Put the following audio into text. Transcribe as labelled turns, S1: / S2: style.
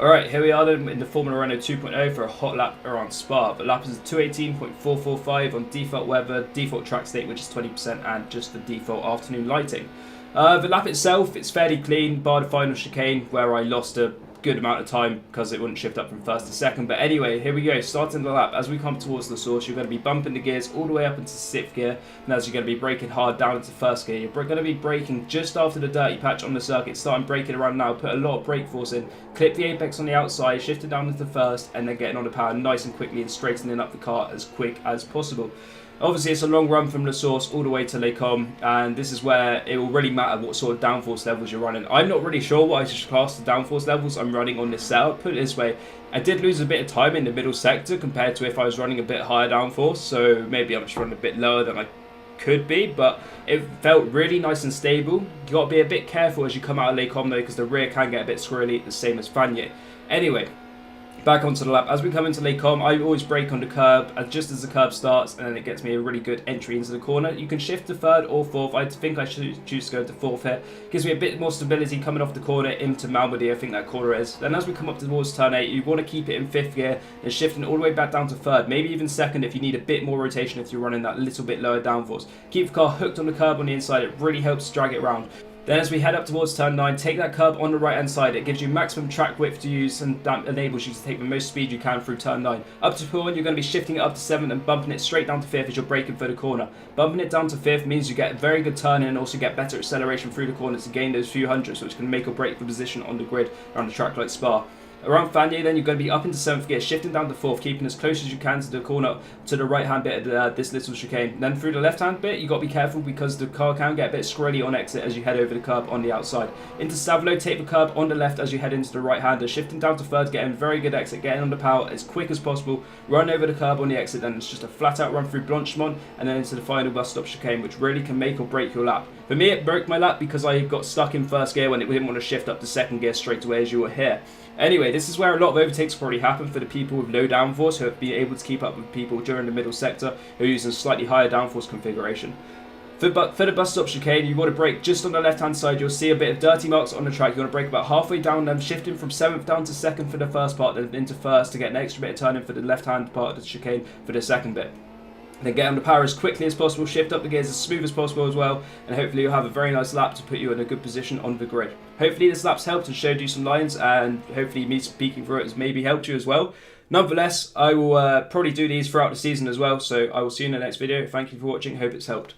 S1: Alright, here we are then in the Formula Renault 2.0 for a hot lap around Spa. The lap is 218.445 on default weather, default track state which is 20% and just the default afternoon lighting. The lap itself, it's fairly clean bar the final chicane where I lost a good amount of time because it wouldn't shift up from first to second. But anyway, here we go, starting the lap. As we come towards the source, you're going to be bumping the gears all the way up into 6th gear, and as you're going to be braking hard down into 1st gear, you're going to be braking just after the dirty patch on the circuit, starting braking around now, put a lot of brake force in, clip the apex on the outside, shift it down into 1st, and then getting on the power nice and quickly and straightening up the car as quick as possible. Obviously, it's a long run from the source all the way to Les Combes, and this is where it will really matter what sort of downforce levels you're running. I'm not really sure what I should class the downforce levels I'm running on this setup. Put it this way, I did lose a bit of time in the middle sector compared to if I was running a bit higher downforce, so maybe I'm just running a bit lower than I could be, but it felt really nice and stable. You got to be a bit careful as you come out of Les Combes though, because the rear can get a bit squirrely, the same as Fagnes. Anyway, back onto the lap. As we come into Les Combes, I always brake on the curb just as the curb starts, and then it gets me a really good entry into the corner. You can shift to 3rd or 4th. I think I should choose to go to 4th here. Gives me a bit more stability coming off the corner into Malmedy, I think that corner is. Then as we come up towards turn 8, you want to keep it in 5th gear and shifting all the way back down to 3rd, maybe even 2nd if you need a bit more rotation if you're running that little bit lower downforce. Keep the car hooked on the curb on the inside, it really helps drag it around. Then as we head up towards turn 9, take that curb on the right hand side. It gives you maximum track width to use, and that enables you to take the most speed you can through turn 9. Up to point, you're going to be shifting it up to 7th and bumping it straight down to 5th as you're braking for the corner. Bumping it down to 5th means you get very good turning and also get better acceleration through the corner to gain those few hundreds, which can make or break the position on the grid around a track like Spa. Around Fagnes, then you're going to be up into 7th gear, shifting down to 4th, keeping as close as you can to the corner, to the right hand bit of this little chicane. Then through the left hand bit, you've got to be careful because the car can get a bit squirrely on exit as you head over the curb on the outside. Into Savilo, take the curb on the left as you head into the right hander, shifting down to 3rd, getting very good exit, getting on the power as quick as possible, run over the curb on the exit, then it's just a flat out run through Blanchemont and then into the final bus stop chicane, which really can make or break your lap. For me, it broke my lap because I got stuck in 1st gear when it didn't want to shift up to 2nd gear straight away as you were here. Anyway, this is where a lot of overtakes probably happen for the people with low downforce who have been able to keep up with people during the middle sector who are using slightly higher downforce configuration. For the bus stop chicane, you want to brake just on the left hand side. You'll see a bit of dirty marks on the track. You want to brake about halfway down, then shifting from 7th down to 2nd for the first part, then into 1st to get an extra bit of turning for the left hand part of the chicane for the 2nd bit. Then get on the power as quickly as possible, shift up the gears as smooth as possible as well, and hopefully you'll have a very nice lap to put you in a good position on the grid. Hopefully this lap's helped and showed you some lines, and hopefully me speaking through it has maybe helped you as well. Nonetheless, I will probably do these throughout the season as well, so I will see you in the next video. Thank you for watching, hope it's helped.